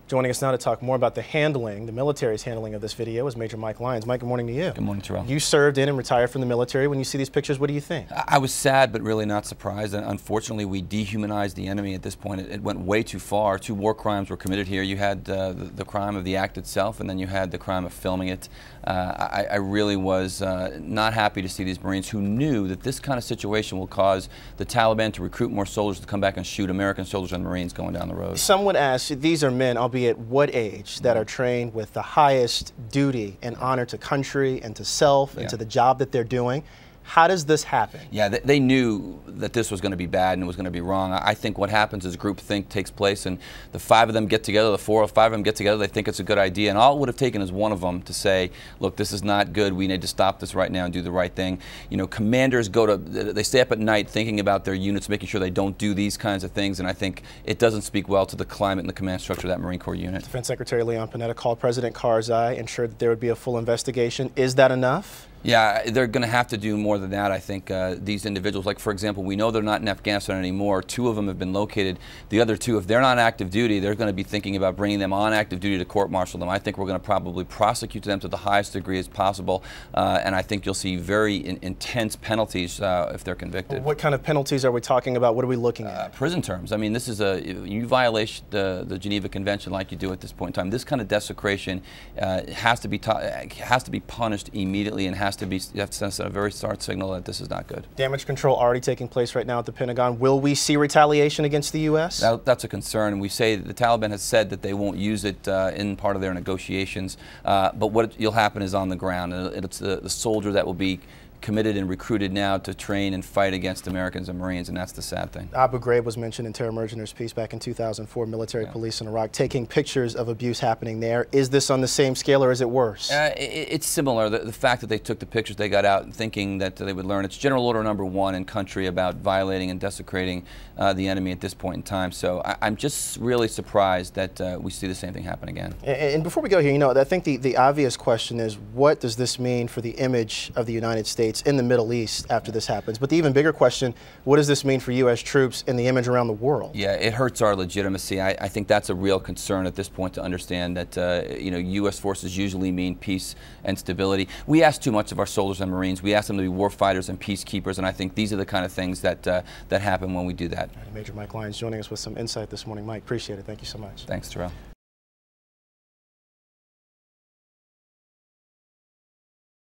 Joining us now to talk more about the military's handling of this video is Major Mike Lyons. Mike, good morning to you. Good morning, Terrell. You served in and retired from the military. When you see these pictures, what do you think? I was sad, but really not surprised. Unfortunately, we dehumanized the enemy at this point. It went way too far. Two war crimes were committed here. You had the crime of the act itself, and then you had the crime of filming it. I really was not happy to see these Marines who knew that this kind of situation will cause the Taliban to recruit more soldiers to come back and shoot American soldiers and Marines going down the road. Some would ask, these are men, albeit what age, that are trained with the highest duty and honor to country and to self and to the job that they're doing. How does this happen? Yeah, they knew that this was going to be bad and it was going to be wrong. I think what happens is groupthink takes place, and the five of them get together, the four or five of them get together, they think it's a good idea, and all it would have taken is one of them to say, look, this is not good, we need to stop this right now and do the right thing. You know, commanders they stay up at night thinking about their units, making sure they don't do these kinds of things, and I think it doesn't speak well to the climate and the command structure of that Marine Corps unit. Defense Secretary Leon Panetta called President Karzai, ensured that there would be a full investigation. Is that enough? Yeah, they're going to have to do more than that. I think these individuals, like for example, we know they're not in Afghanistan anymore. Two of them have been located. The other two, if they're not active duty, they're going to be thinking about bringing them on active duty to court-martial them. I think we're going to probably prosecute them to the highest degree as possible, and I think you'll see very intense penalties if they're convicted. What kind of penalties are we talking about? What are we looking at? Prison terms. I mean, this is you violate the Geneva Convention like you do at this point in time. This kind of desecration has to be punished immediately, and you have to send a very stark signal that this is not good. Damage control already taking place right now at the Pentagon. Will we see retaliation against the U.S.? That's a concern, and we say the Taliban has said that they won't use it in part of their negotiations, but what will happen is on the ground. It's the soldier that will be committed and recruited now to train and fight against Americans and Marines, and that's the sad thing. Abu Ghraib was mentioned in Terror Mercenaries Peace back in 2004, military police in Iraq taking pictures of abuse happening there. Is this on the same scale or is it worse? It's similar. The fact that they took the pictures, they got out thinking that they would learn. It's General Order number 1 in country about violating and desecrating the enemy at this point in time. So I'm just really surprised that we see the same thing happen again. And before we go here, you know, I think the obvious question is, what does this mean for the image of the United States in the Middle East after this happens? But the even bigger question, what does this mean for U.S. troops and the image around the world? Yeah, it hurts our legitimacy. I think that's a real concern at this point, to understand that you know, U.S. forces usually mean peace and stability. We ask too much of our soldiers and Marines. We ask them to be warfighters and peacekeepers, and I think these are the kind of things that that happen when we do that. Major Mike Lyons joining us with some insight this morning. Mike, appreciate it. Thank you so much. Thanks, Terrell.